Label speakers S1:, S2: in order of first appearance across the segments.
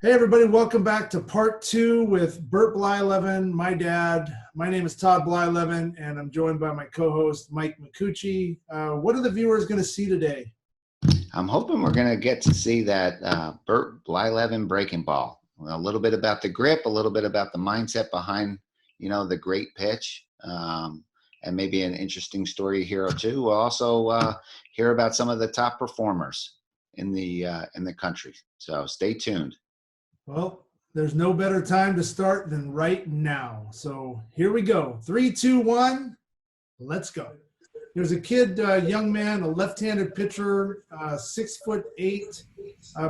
S1: Hey everybody, welcome back to part 2 with Bert Blyleven, my dad. My name is Todd Blyleven, and I'm joined by my co-host, Mike Micucci. What are the viewers going to see today?
S2: I'm hoping we're going to get to see that Bert Blyleven breaking ball. A little bit about the grip, a little bit about the mindset behind, the great pitch, and maybe an interesting story here or two. We'll also hear about some of the top performers in the country. So stay tuned.
S1: Well, there's no better time to start than right now. So here we go. 3, 2, 1, let's go. There's a kid, young man, a left-handed pitcher, 6'8",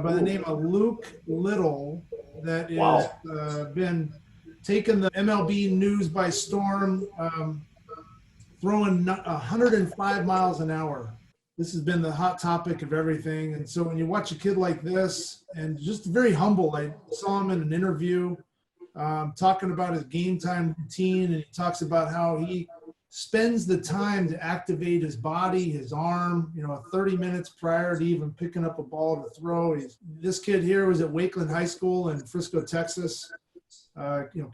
S1: by the name of Luke Little, that is been taking the MLB news by storm, throwing 105 miles an hour. This has been the hot topic of everything. And so when you watch a kid like this, and just very humble, I saw him in an interview talking about his game time routine, and he talks about how he spends the time to activate his body, his arm, 30 minutes prior to even picking up a ball to throw. This kid here was at Wakeland High School in Frisco, Texas,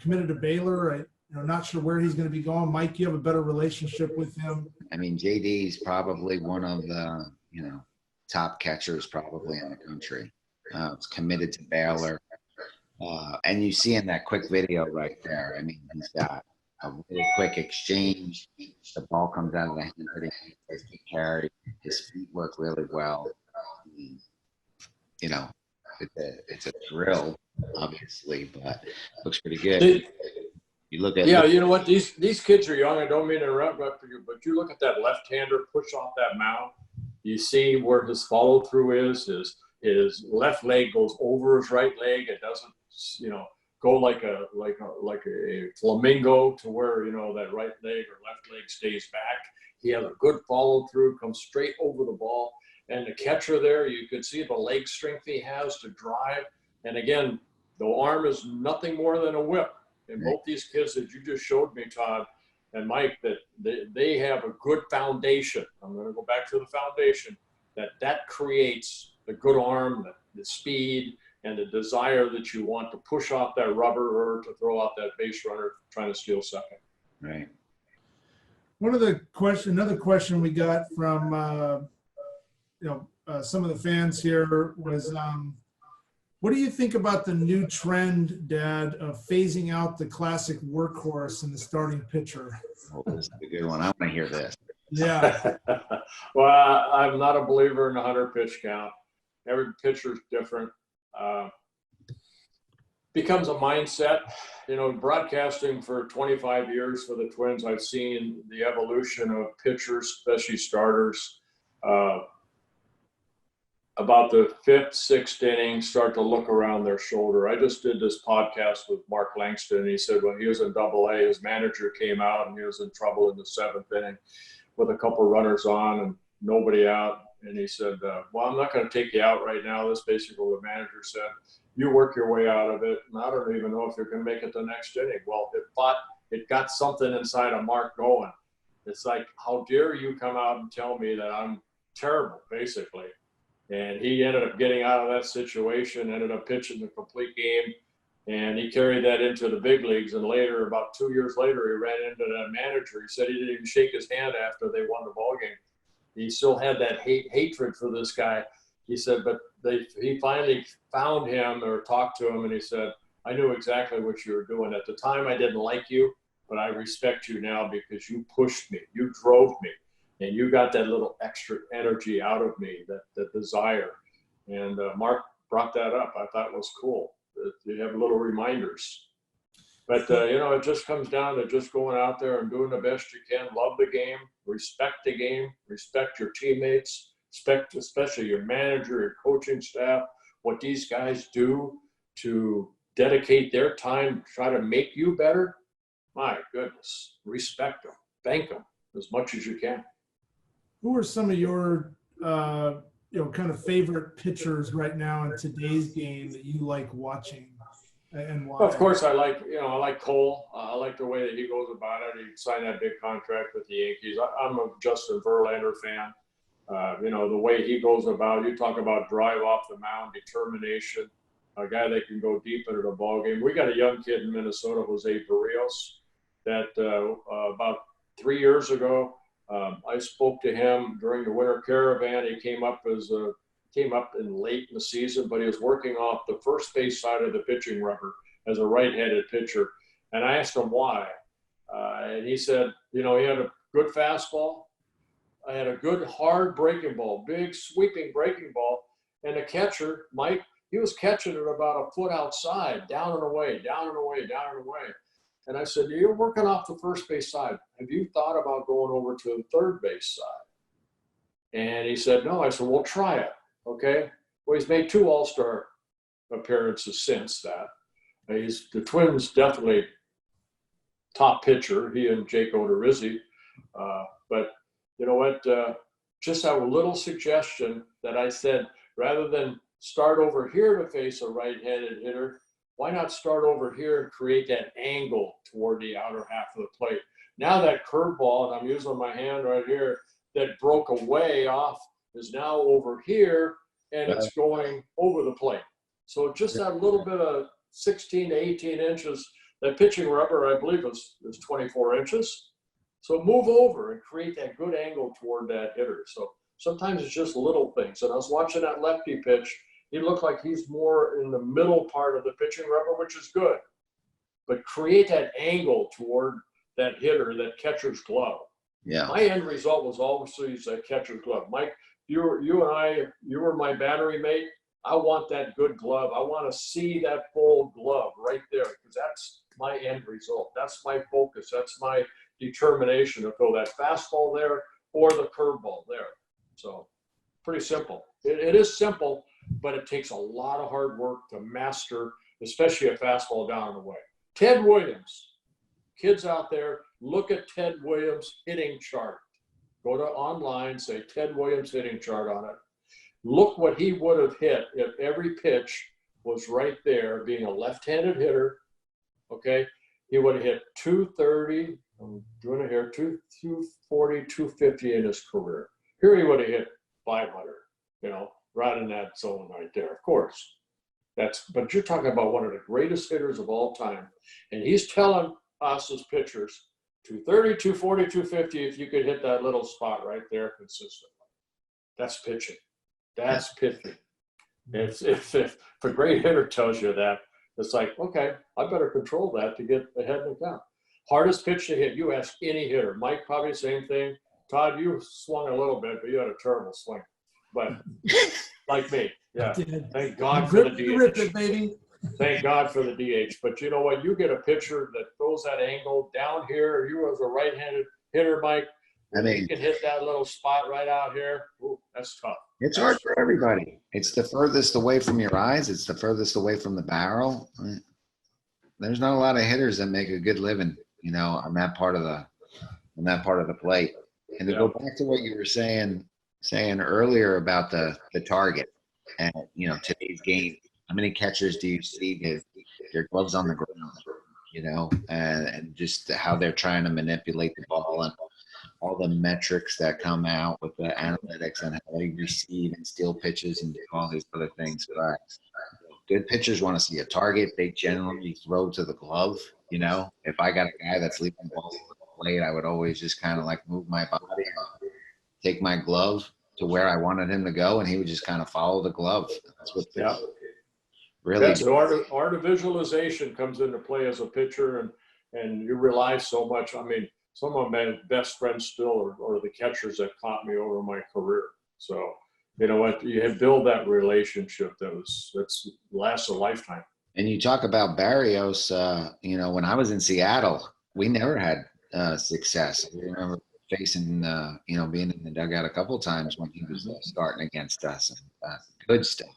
S1: committed to Baylor. Not sure where he's going to be going. Mike, you have a better relationship with him.
S2: I mean, JD is probably one of the, top catchers probably in the country. It's committed to Baylor. And you see in that quick video right there, I mean, he's got a really quick exchange. The ball comes out of the hand, he carry. His feet work really well. It's a drill, obviously, but looks pretty good. You look at
S3: you know what? These kids are young. I don't mean to interrupt you, but you look at that left-hander push off that mound. You see where his follow through is. His left leg goes over his right leg. It doesn't, go like a flamingo to where that right leg or left leg stays back. He has a good follow through, comes straight over the ball, and the catcher there, you could see the leg strength he has to drive. And again, the arm is nothing more than a whip. And both these kids that you just showed me, Todd and Mike, that they have a good foundation. I'm going to go back to the foundation that creates the good arm, the speed, and the desire that you want to push off that rubber or to throw out that base runner trying to steal second.
S2: Right.
S1: Another question we got from some of the fans here was, what do you think about the new trend, Dad, of phasing out the classic workhorse in the starting pitcher?
S2: Oh, this is a good one. I want to hear this.
S1: Yeah.
S3: Well, I'm not a believer in the 100 pitch count. Every pitcher is different. Becomes a mindset. Broadcasting for 25 years for the Twins, I've seen the evolution of pitchers, especially starters. About the 5th, 6th inning, start to look around their shoulder. I just did this podcast with Mark Langston, and he said when he was in Double-A, his manager came out and he was in trouble in the 7th inning with a couple runners on and nobody out. And he said, well, I'm not going to take you out right now. That's basically what the manager said. You work your way out of it, and I don't even know if you're going to make it the next inning. Well, it got something inside of Mark going. It's like, how dare you come out and tell me that I'm terrible, basically. And he ended up getting out of that situation, ended up pitching the complete game, and he carried that into the big leagues. And later, about 2 years later, he ran into that manager. He said he didn't even shake his hand after they won the ball game. He still had that hatred for this guy. He said, but he finally found him or talked to him, and he said, I knew exactly what you were doing. At the time, I didn't like you, but I respect you now because you pushed me, you drove me. And you got that little extra energy out of me, that desire. And Mark brought that up. I thought it was cool. You have little reminders. But, it just comes down to just going out there and doing the best you can. Love the game, respect the game, respect your teammates, respect especially your manager, your coaching staff, what these guys do to dedicate their time to try to make you better. My goodness, respect them, thank them as much as you can.
S1: Who are some of your, kind of favorite pitchers right now in today's game that you like watching, and why?
S3: Of course, I like Cole. I like the way that he goes about it. He signed that big contract with the Yankees. I'm a Justin Verlander fan. The way he goes about, you talk about drive off the mound, determination. a guy that can go deep into the ball game. We got a young kid in Minnesota, Jose Barrios, that about 3 years ago, I spoke to him during the winter caravan. He came up in late in the season, but he was working off the first base side of the pitching rubber as a right-handed pitcher. And I asked him why. And he said, you know, he had a good fastball. I had a good hard breaking ball, big sweeping breaking ball. And the catcher, Mike, he was catching it about a foot outside, down and away, down and away, down and away. And I said, you're working off the first base side. Have you thought about going over to the third base side? And he said, no. I said, well, try it. Okay. Well, he's made 2 All-Star appearances since that. The Twins definitely top pitcher, he and Jake Odorizzi. But you know what? Just a little suggestion that I said, rather than start over here to face a right-handed hitter, why not start over here and create that angle toward the outer half of the plate? Now that curveball, and I'm using my hand right here, that broke away off is now over here, and it's going over the plate. So just that little bit of 16 to 18 inches, that pitching rubber, I believe, is 24 inches. So move over and create that good angle toward that hitter. So sometimes it's just little things. And I was watching that lefty pitch. He looked like he's more in the middle part of the pitching rubber, which is good. But create that angle toward that hitter, that catcher's glove.
S2: Yeah.
S3: My end result was always that catcher's glove. Mike, you were my battery mate. I want that good glove. I want to see that full glove right there, because that's my end result. That's my focus. That's my determination to throw that fastball there or the curveball there. So pretty simple. It is simple, but it takes a lot of hard work to master, especially a fastball down and away. Ted Williams, kids out there, look at Ted Williams' hitting chart. Go to online, say Ted Williams hitting chart on it. Look what he would have hit if every pitch was right there, being a left-handed hitter, okay? He would have hit 230, I'm doing it here, 240, 250 in his career. Here he would have hit 500, you know, right in that zone right there, of course. But you're talking about one of the greatest hitters of all time. And he's telling us as pitchers, 230, 240, 250, if you could hit that little spot right there consistently. That's pitching. That's pitching. If a great hitter tells you that, it's like, okay, I better control that to get ahead in the count. Hardest pitch to hit, you ask any hitter. Mike, probably the same thing. Todd, you swung a little bit, but you had a terrible swing. But like me, yeah. Thank God for the DH.
S1: Baby.
S3: Thank God for the DH. But you know what? You get a pitcher that throws that angle down here. You as a right-handed hitter, Mike, I mean, you can hit that little spot right out here. Ooh, that's tough.
S2: It's hard for everybody. It's the furthest away from your eyes. It's the furthest away from the barrel. There's not a lot of hitters that make a good living, you know, on that part of the plate. And to go back to what you were saying earlier about the target and, you know, today's game, how many catchers do you see with their gloves on the ground, you know, and just how they're trying to manipulate the ball and all the metrics that come out with the analytics and how they receive and steal pitches and all these other things. But good pitchers want to see a target. They generally throw to the glove. You know, if I got a guy that's leaving the ball on the plate, I would always just kind of like move my body and take my glove to where I wanted him to go, and he would just kind of follow the glove. That's what really.
S3: That's art of visualization comes into play as a pitcher, and you rely so much. I mean, some of my best friends still are the catchers that caught me over my career. So, you know what, you build that relationship that's lasts a lifetime.
S2: And you talk about Barrios, you know, when I was in Seattle, we never had success. I remember facing, you know, being in the dugout a couple of times when he was starting against us. And, good stuff.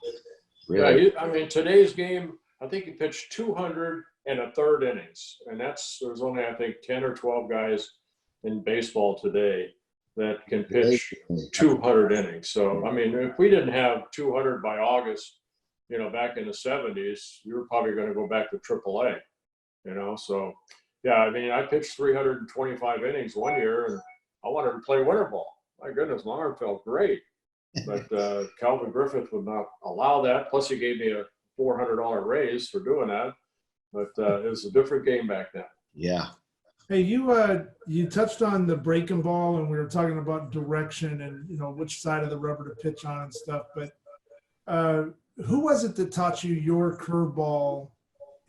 S2: Really.
S3: Yeah, I mean, today's game, I think he pitched 200 and a third innings. And there's only, I think, 10 or 12 guys in baseball today that can pitch 200 innings. So, I mean, if we didn't have 200 by August, you know, back in the 70s, you were probably going to go back to AAA, you know. So, yeah, I mean, I pitched 325 innings one year, and I wanted to play winter ball. My goodness, my arm felt great. But Calvin Griffith would not allow that. Plus, he gave me a $400 raise for doing that, but it was a different game back then.
S2: Yeah.
S1: Hey, you touched on the breaking ball, and we were talking about direction and, you know, which side of the rubber to pitch on and stuff. But who was it that taught you your curveball?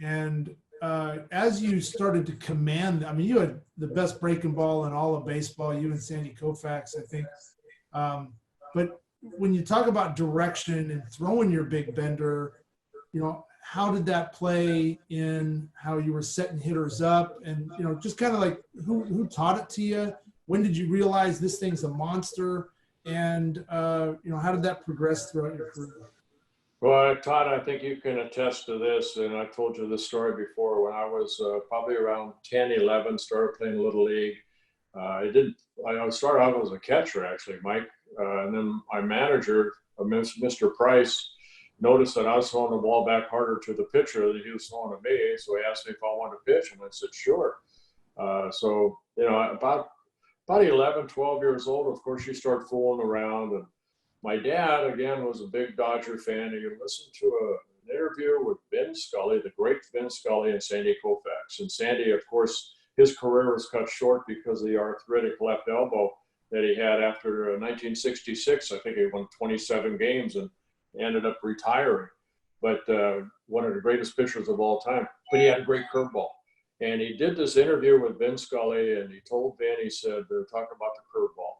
S1: And as you started to command, I mean, you had the best breaking ball in all of baseball, you and Sandy Koufax, I think. But when you talk about direction and throwing your big bender, you know, how did that play in how you were setting hitters up? And, you know, just kind of like who taught it to you? When did you realize this thing's a monster? And, you know, how did that progress throughout your career?
S3: Well, Todd, I think you can attest to this, and I told you this story before. When I was probably around 10, 11, started playing Little League. I started out as a catcher, actually, Mike. And then my manager, Mr. Price, noticed that I was throwing the ball back harder to the pitcher than he was throwing to me. So he asked me if I wanted to pitch, and I said, sure. So, you know, about 11, 12 years old, of course, you start fooling around. And my dad, again, was a big Dodger fan. He listened to an interview with Ben Scully, the great Ben Scully, and Sandy Koufax. And Sandy, of course, his career was cut short because of the arthritic left elbow that he had after 1966. I think he won 27 games and ended up retiring. But one of the greatest pitchers of all time. But he had a great curveball. And he did this interview with Ben Scully, and he told Ben, he said, they're talking about the curveball.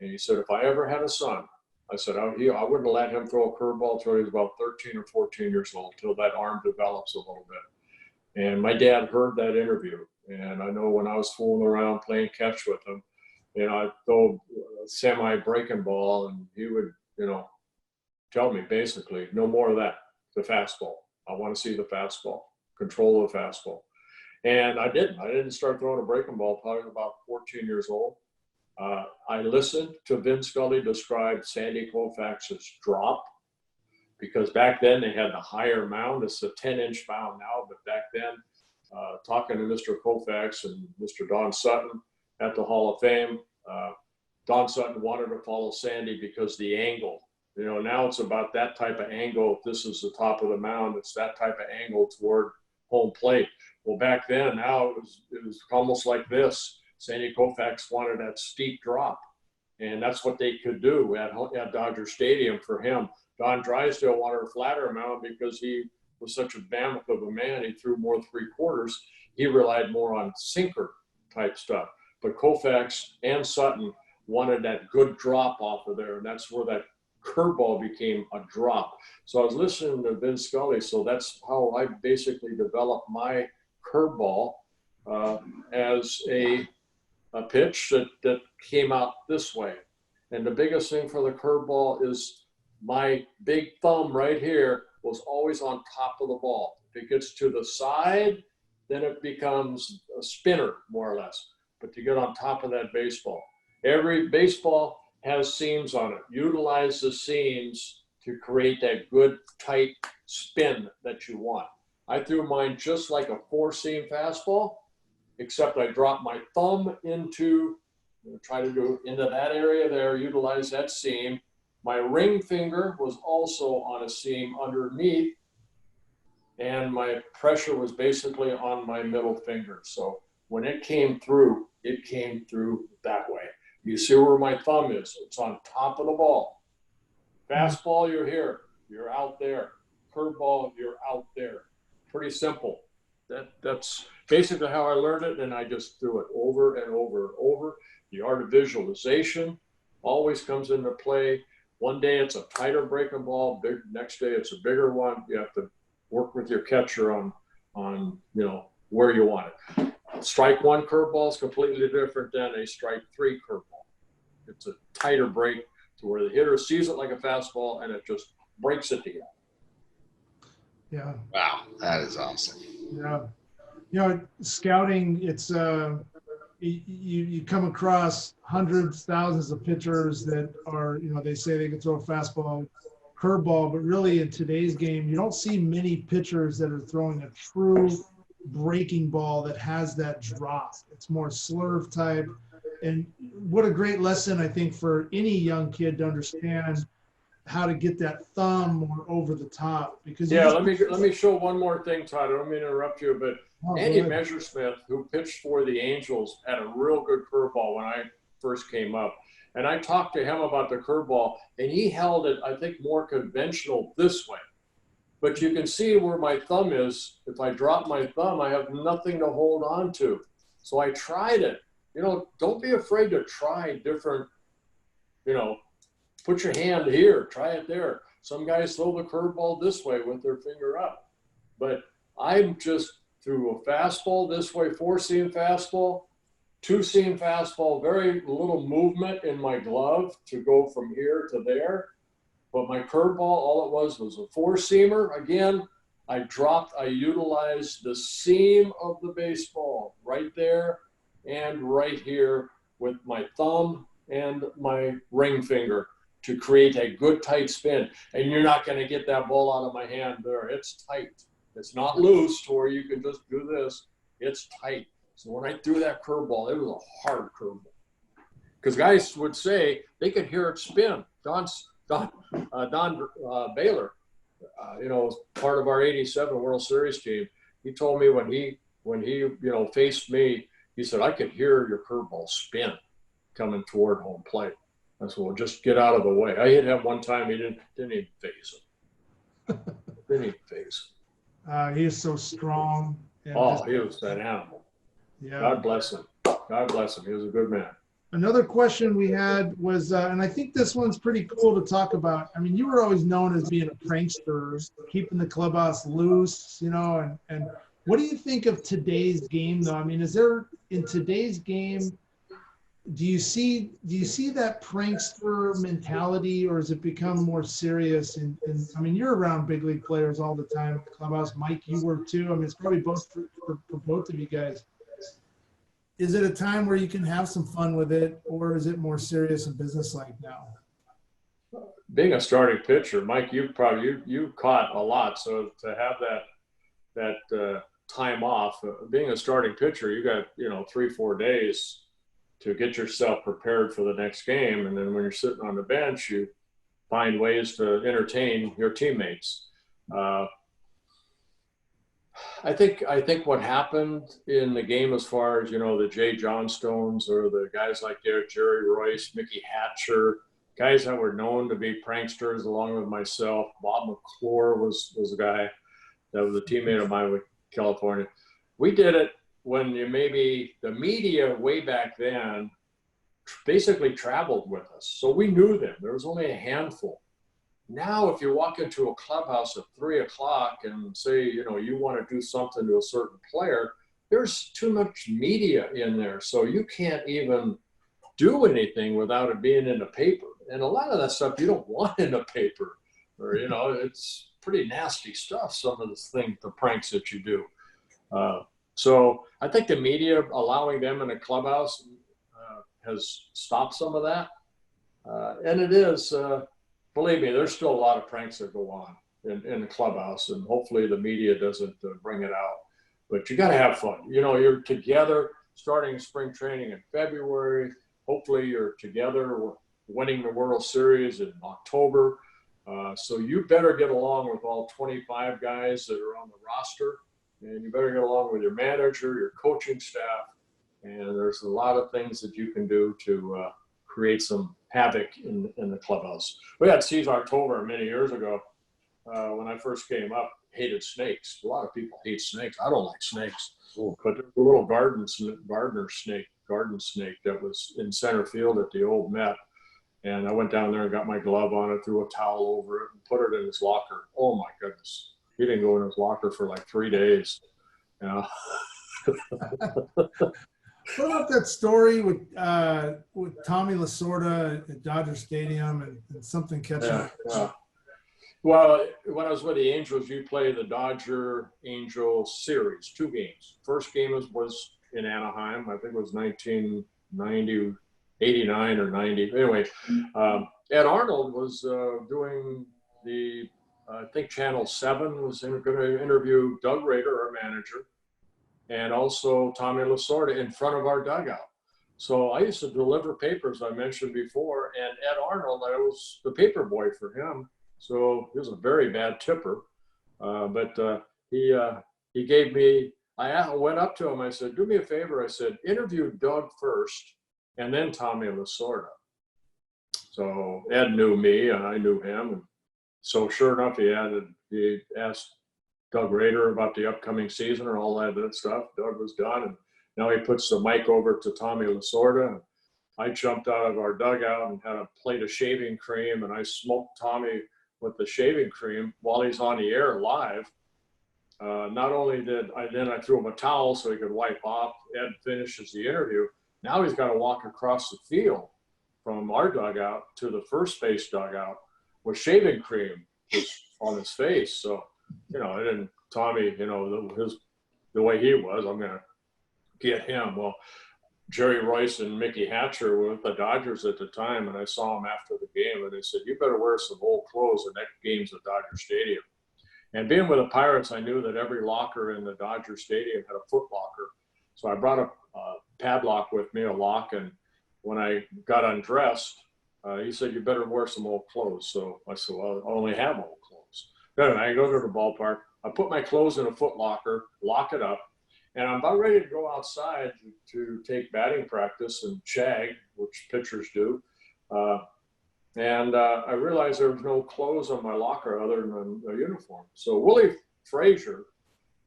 S3: And he said, if I ever had a son, I said, I wouldn't let him throw a curveball until he was about 13 or 14 years old, till that arm develops a little bit. And my dad heard that interview. And I know when I was fooling around playing catch with him, you know, I'd throw a semi-breaking ball, and he would, you know, tell me basically, no more of that, the fastball. I want to see the fastball, control of the fastball. And I didn't. I didn't start throwing a breaking ball probably about 14 years old. I listened to Vin Scully describe Sandy Koufax's drop, because back then they had the higher mound. It's a 10-inch mound now, but back then, talking to Mr. Koufax and Mr. Don Sutton at the Hall of Fame, Don Sutton wanted to follow Sandy because the angle. You know, now it's about that type of angle. If this is the top of the mound, it's that type of angle toward home plate. Well, back then, now it was almost like this. Sandy Koufax wanted that steep drop, and that's what they could do at Dodger Stadium for him. Don Drysdale wanted a flatter mound because he was such a mammoth of a man. He threw more three-quarters. He relied more on sinker type stuff. But Koufax and Sutton wanted that good drop off of there, and that's where that curveball became a drop. So I was listening to Vin Scully, so that's how I basically developed my curveball as a pitch that came out this way. And the biggest thing for the curveball is my big thumb right here was always on top of the ball. If it gets to the side, then it becomes a spinner, more or less. But to get on top of that baseball, every baseball has seams on it. Utilize the seams to create that good, tight spin that you want. I threw mine just like a four-seam fastball, except I dropped my thumb into that area there, utilize that seam. My ring finger was also on a seam underneath, and my pressure was basically on my middle finger. So when it came through that way. You see where my thumb is. It's on top of the ball. Fastball, you're here. You're out there. Curveball, you're out there. Pretty simple. That's basically how I learned it, and I just threw it over and over and over. The art of visualization always comes into play. One day it's a tighter breaking ball. Next day it's a bigger one. You have to work with your catcher on where you want it. Strike one curveball is completely different than a strike three curveball. It's a tighter break to where the hitter sees it like a fastball and it just breaks it together.
S1: Yeah.
S2: Wow, that is awesome.
S1: Yeah. You know, scouting, it's you come across hundreds, thousands of pitchers that are, they say they can throw a fastball, curveball, but really in today's game, you don't see many pitchers that are throwing a true breaking ball that has that drop. It's more slurve type. And what a great lesson, I think, for any young kid to understand how to get that thumb more over the top, because you
S3: Yeah,
S1: just-
S3: let me show one more thing, Todd. I don't mean to interrupt you, but
S1: Oh,
S3: Andy
S1: go ahead.
S3: Messersmith, who pitched for the Angels, had a real good curveball when I first came up. And I talked to him about the curveball, and he held it, I think, more conventional this way. But you can see where my thumb is. If I drop my thumb, I have nothing to hold on to. So I tried it. You know, don't be afraid to try different, you know, put your hand here, try it there. Some guys throw the curveball this way with their finger up. But I'm just through a fastball this way, 4-seam fastball, 2-seam fastball, very little movement in my glove to go from here to there. But my curveball, all it was a 4-seamer. Again, I utilized the seam of the baseball right there and right here with my thumb and my ring finger to create a good tight spin. And you're not going to get that ball out of my hand there. It's tight. It's not loose to where you can just do this. It's tight. So when I threw that curveball, it was a hard curveball. Because guys would say they could hear it spin. Don Baylor, you know, part of our '87 World Series team, he told me when he you know faced me, he said, I could hear your curveball spin coming toward home plate. I said, well, just get out of the way. I hit him one time, he didn't even phase him. Didn't even phase him.
S1: He is so strong. And
S3: Oh, he was that animal.
S1: yeah.
S3: God bless him. God bless him. He was a good man.
S1: Another question we had was, and I think this one's pretty cool to talk about. I mean, you were always known as being a prankster, keeping the clubhouse loose, you know, and what do you think of today's game, though? I mean, is there, in today's game, do you see that prankster mentality, or has it become more serious? And I mean, you're around big league players all the time at the clubhouse. Mike, you were too. I mean, it's probably both for both of you guys. Is it a time where you can have some fun with it, or is it more serious and businesslike now?
S3: Being a starting pitcher, Mike, you caught a lot. So to have that time off, being a starting pitcher, you got 3-4 days to get yourself prepared for the next game, and then when you're sitting on the bench, you find ways to entertain your teammates. I think what happened in the game, as far as the Jay Johnstones or the guys like Jerry Royce, Mickey Hatcher, guys that were known to be pranksters, along with myself. Bob McClure was a guy that was a teammate of mine with California. We did it when maybe the media way back then basically traveled with us, so we knew them. There was only a handful. Now, if you walk into a clubhouse at 3 o'clock and say, you want to do something to a certain player, there's too much media in there. So you can't even do anything without it being in the paper. And a lot of that stuff you don't want in the paper, or, it's pretty nasty stuff, some of the pranks that you do. So I think the media, allowing them in a clubhouse has stopped some of that. And it is, believe me, there's still a lot of pranks that go on in the clubhouse, and hopefully the media doesn't bring it out. But you got to have fun. You're together starting spring training in February. Hopefully you're together winning the World Series in October. So you better get along with all 25 guys that are on the roster, and you better get along with your manager, your coaching staff. And there's a lot of things that you can do to create some havoc in the clubhouse. We had Steve October many years ago when I first came up, hated snakes. A lot of people hate snakes. I don't like snakes. But there's a little garden snake that was in center field at the old Met. And I went down there and got my glove on it, threw a towel over it, and put it in his locker. Oh my goodness. He didn't go in his locker for like 3 days.
S1: What about that story with Tommy Lasorda at Dodger Stadium and something catching up?
S3: Yeah. Well, when I was with the Angels, you play the Dodger-Angels series, 2 games. First game was in Anaheim. I think it was 1990, 89 or 90. Anyway, Ed Arnold was doing I think Channel 7 was going to interview Doug Rader, our manager, and also Tommy Lasorda in front of our dugout. So I used to deliver papers, I mentioned before, and Ed Arnold, I was the paper boy for him. So he was a very bad tipper. But he gave me, I went up to him, I said, do me a favor. I said, interview Doug first and then Tommy Lasorda. So Ed knew me and I knew him. And so sure enough, he asked Doug Rader about the upcoming season and all that stuff. Doug was done. And now he puts the mic over to Tommy Lasorda. I jumped out of our dugout and had a plate of shaving cream, and I smoked Tommy with the shaving cream while he's on the air live. Not only did I threw him a towel so he could wipe off. Ed finishes the interview. Now he's got to walk across the field from our dugout to the first base dugout with shaving cream just on his face. So, and Tommy, the way he was, I'm going to get him. Well, Jerry Royce and Mickey Hatcher were with the Dodgers at the time, and I saw him after the game, and they said, you better wear some old clothes. The next game's at Dodger Stadium. And being with the Pirates, I knew that every locker in the Dodger Stadium had a foot locker. So I brought a padlock with me, a lock, and when I got undressed, he said, you better wear some old clothes. So I said, well, I only have old clothes. Then I go to the ballpark. I put my clothes in a foot locker, lock it up, and I'm about ready to go outside to take batting practice and shag, which pitchers do. I realized there was no clothes on my locker other than a uniform. So Willie Frazier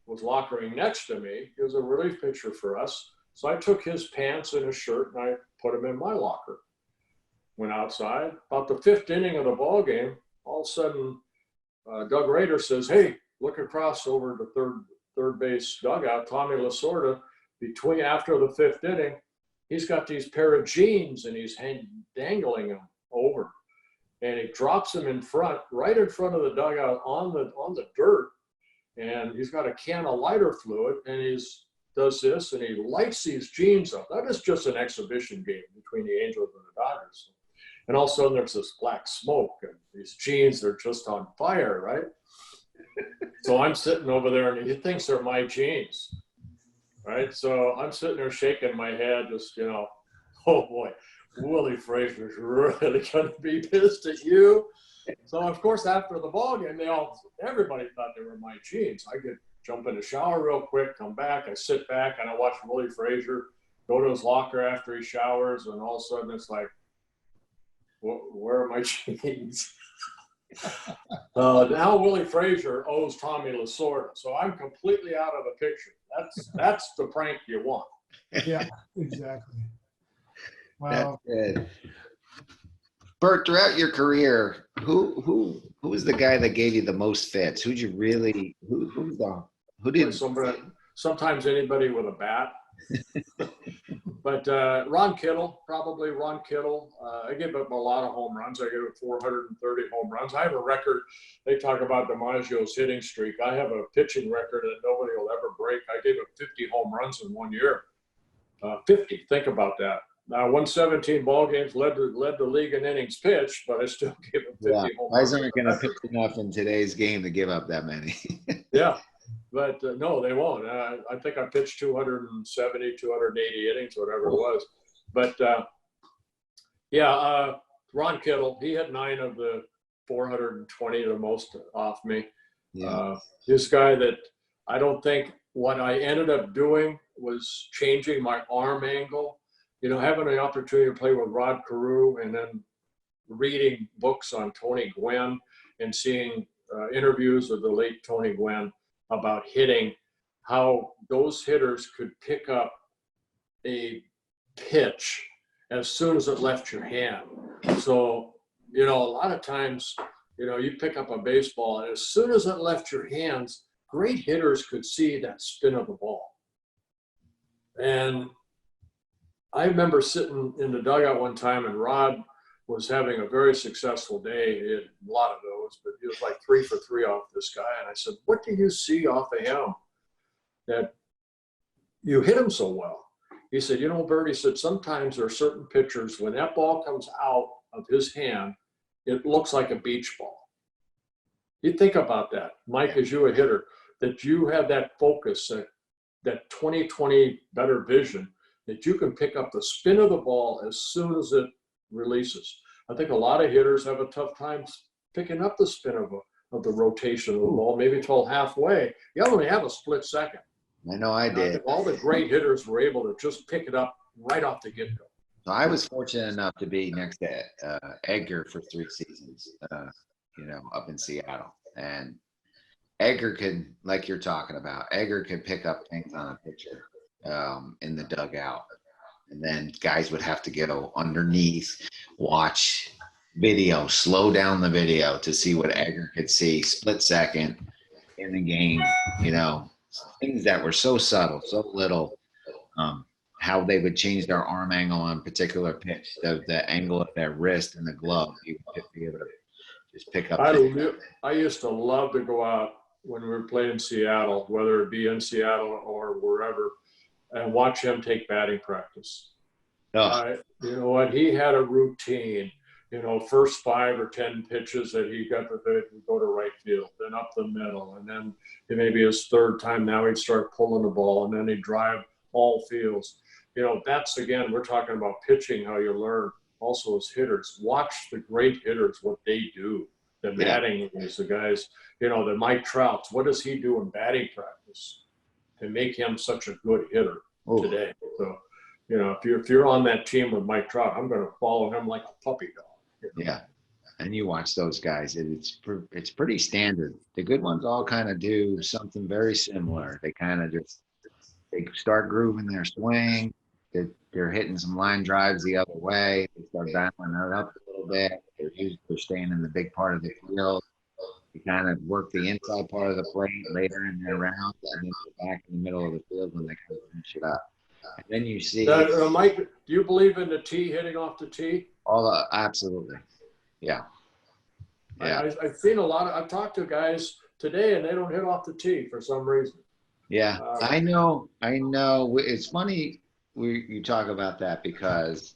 S3: was lockering next to me. He was a relief pitcher for us. So I took his pants and his shirt and I put them in my locker. Went outside. About the fifth inning of the ball game, all of a sudden, Doug Rader says, hey, look across over the third base dugout. Tommy Lasorda, after the fifth inning, he's got these pair of jeans and he's dangling them over. And he drops them in front, right in front of the dugout on the dirt. And he's got a can of lighter fluid and does this and he lights these jeans up. That is just an exhibition game between the Angels and the Dodgers. And all of a sudden there's this black smoke and these jeans are just on fire, right? So I'm sitting over there and he thinks they're my jeans, right? So I'm sitting there shaking my head, just, oh boy, Willie Frazier's really going to be pissed at you. So of course, after the ball game, everybody thought they were my jeans. I could jump in the shower real quick, come back, I sit back and I watch Willie Frazier go to his locker after he showers, and all of a sudden it's like, where are my jeans? Now Willie Frazier owes Tommy Lasorda, so I'm completely out of the picture. That's the prank you want.
S1: Yeah, exactly. Wow.
S2: That's good. Bert, throughout your career, who was the guy that gave you the most fits? Who did?
S3: Sometimes anybody with a bat. But Ron Kittle, probably Ron Kittle. I gave up a lot of home runs. I gave up 430 home runs. I have a record. They talk about DiMaggio's hitting streak. I have a pitching record that nobody will ever break. I gave up 50 home runs in 1 year. 50. Think about that. Now, 117 ball games led the league in innings pitched, but I still gave up 50 home runs.
S2: Guys aren't going to pitch enough in today's game to give up that many.
S3: Yeah. But no, they won't. I think I pitched 270, 280 innings, whatever it was. But Ron Kittle, he had 9 of the 420, the most off me.
S2: Yeah.
S3: This guy that I don't think what I ended up doing was changing my arm angle. Having the opportunity to play with Rod Carew and then reading books on Tony Gwynn and seeing interviews with the late Tony Gwynn about hitting, how those hitters could pick up a pitch as soon as it left your hand. So, a lot of times, you pick up a baseball and as soon as it left your hands, great hitters could see that spin of the ball. And I remember sitting in the dugout one time and Rod was having a very successful day. He had a lot of those, but he was like 3 for 3 off this guy. And I said, what do you see off of him that you hit him so well? He said, Bert, he said, sometimes there are certain pitchers, when that ball comes out of his hand, it looks like a beach ball. You think about that, Mike, as you a hitter, that you have that focus, that 20/20 better vision, that you can pick up the spin of the ball as soon as it releases. I think a lot of hitters have a tough time picking up the spin of the rotation of the ball, maybe till halfway. You only have a split second.
S2: I know I did.
S3: I think all the great hitters were able to just pick it up right off the get-go.
S2: So I was fortunate enough to be next to Edgar for 3 seasons, up in Seattle. And Edgar could, like you're talking about, Edgar could pick up things on a pitcher in the dugout. And then guys would have to go underneath, watch video, slow down the video to see what Edgar could see, split second in the game, things that were so subtle, so little, how they would change their arm angle on a particular pitch, the angle of their wrist and the glove. You would be able to just pick up.
S3: I used to love to go out when we were playing in Seattle, whether it be in Seattle or wherever, and watch him take batting practice. You know what? He had a routine. First 5 or 10 pitches that he got to go to right field, then up the middle, and then maybe his 3rd time now he'd start pulling the ball, and then he'd drive all fields. That's, again, we're talking about pitching, how you learn. Also as hitters, watch the great hitters, what they do. The batting is the guys, the Mike Trouts, what does he do in batting practice to make him such a good hitter today? So, if you're on that team with Mike Trout, I'm going to follow him like a puppy dog.
S2: Yeah. And you watch those guys, it's pretty standard. The good ones all kind of do something very similar. They kind of they start grooving their swing. They're hitting some line drives the other way. They start dialing it up a little bit. They're staying in the big part of the field. They kind of work the inside part of the plate later in their round, and then they're back in the middle of the field when they kind of finish it up. And then you see
S3: Mike, do you believe in the tee, hitting off the tee?
S2: Absolutely. Yeah.
S3: I've seen I've talked to guys today and they don't hit off the tee for some reason.
S2: Yeah, I know. It's funny you talk about that because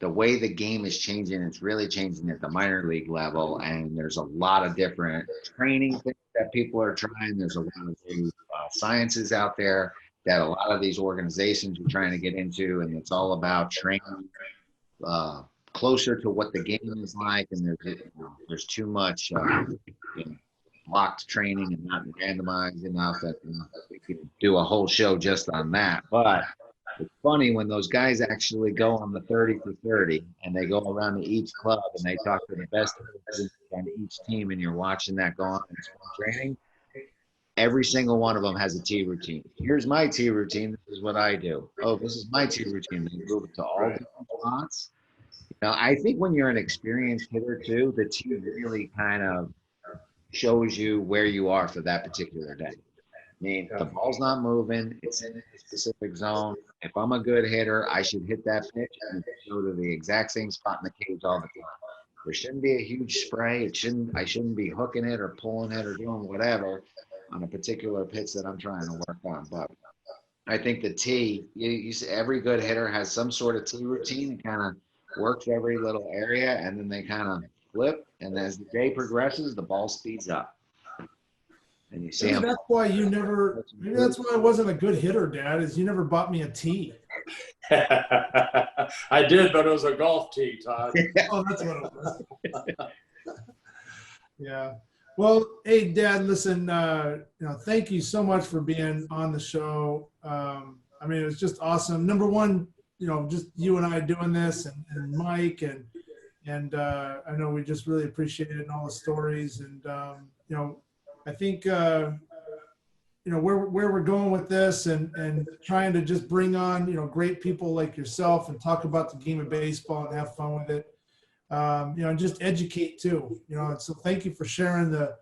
S2: the way the game is changing, it's really changing at the minor league level, and there's a lot of different training things that people are trying. There's a lot of new sciences out there that a lot of these organizations are trying to get into, and it's all about training closer to what the game is like, and there's too much blocked training and not randomized enough that we could do a whole show just on that. But it's funny when those guys actually go on the 30 for 30 and they go around to each club and they talk to the best on each team, and you're watching that go on in spring training. Every single one of them has a tee routine. Here's my tee routine. This is what I do. Oh, this is my tee routine. They move it to all different spots. I think when you're an experienced hitter too, the tee really kind of shows you where you are for that particular day. I mean, the ball's not moving. It's in a specific zone. If I'm a good hitter, I should hit that pitch and go to the exact same spot in the cage all the time. There shouldn't be a huge spray. I shouldn't be hooking it or pulling it or doing whatever on a particular pitch that I'm trying to work on. But I think the tee, you see every good hitter has some sort of tee routine and kind of works every little area, and then they kind of flip. And as the day progresses, the ball speeds up. And you see
S1: that's why maybe that's why I wasn't a good hitter, Dad, is you never bought me a tee.
S3: I did, but it was a golf tee, Todd.
S1: Oh, that's what it was. Yeah. Well, hey, Dad, listen, thank you so much for being on the show. I mean, it was just awesome. Number one, just you and I doing this, and Mike, and I know we just really appreciate it and all the stories. And, I think, where we're going with this and trying to just bring on, great people like yourself and talk about the game of baseball and have fun with it, and just educate too, and so thank you for sharing the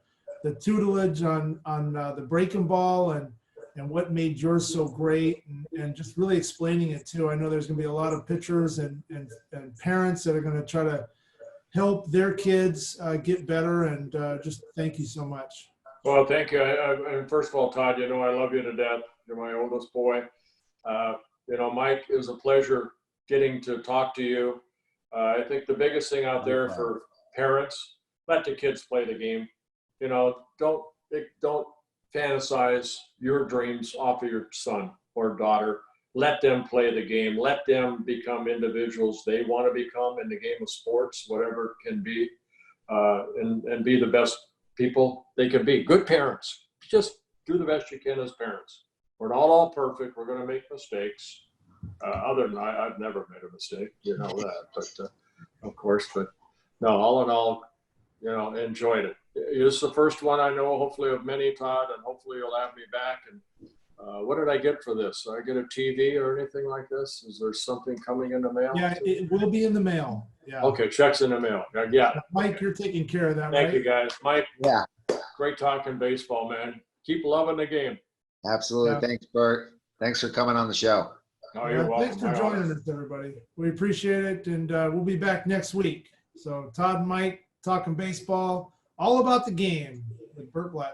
S1: tutelage on the breaking ball and what made yours so great, and just really explaining it too. I know there's going to be a lot of pitchers and parents that are going to try to help their kids get better, and just thank you so much.
S3: Well, thank you. And first of all, Todd, I love you to death. You're my oldest boy. Mike, it was a pleasure getting to talk to you. I think the biggest thing out there for parents, let the kids play the game. Don't fantasize your dreams off of your son or daughter. let them play the game, let them become individuals they want to become in the game of sports, whatever it can be, and be the best people they can be. Good parents. Just do the best you can as parents. We're not all perfect. We're going to make mistakes. Other than I've never made a mistake, you know that, but of course, but no, all in all, you know, enjoyed it. It's the first one I know, hopefully of many, Todd, and hopefully you'll have me back. And what did I get for this? Did I get a TV or anything like this? Is there something coming in the mail?
S1: Yeah, it will be in the mail. Yeah.
S3: Okay, check's in the mail. Yeah.
S1: Mike, you're taking care of that,
S3: Thank
S1: right?
S3: you, guys. Mike,
S2: Yeah,
S3: great talking baseball, man. Keep loving the game.
S2: absolutely.
S1: Yeah.
S2: Thanks, Bert. Thanks for coming on the show.
S3: Oh, you're welcome.
S1: Thanks for
S3: My honor.
S1: joining us, everybody. We appreciate it, and we'll be back next week. So Todd and Mike talking baseball, all about the game with Bert Blyleven.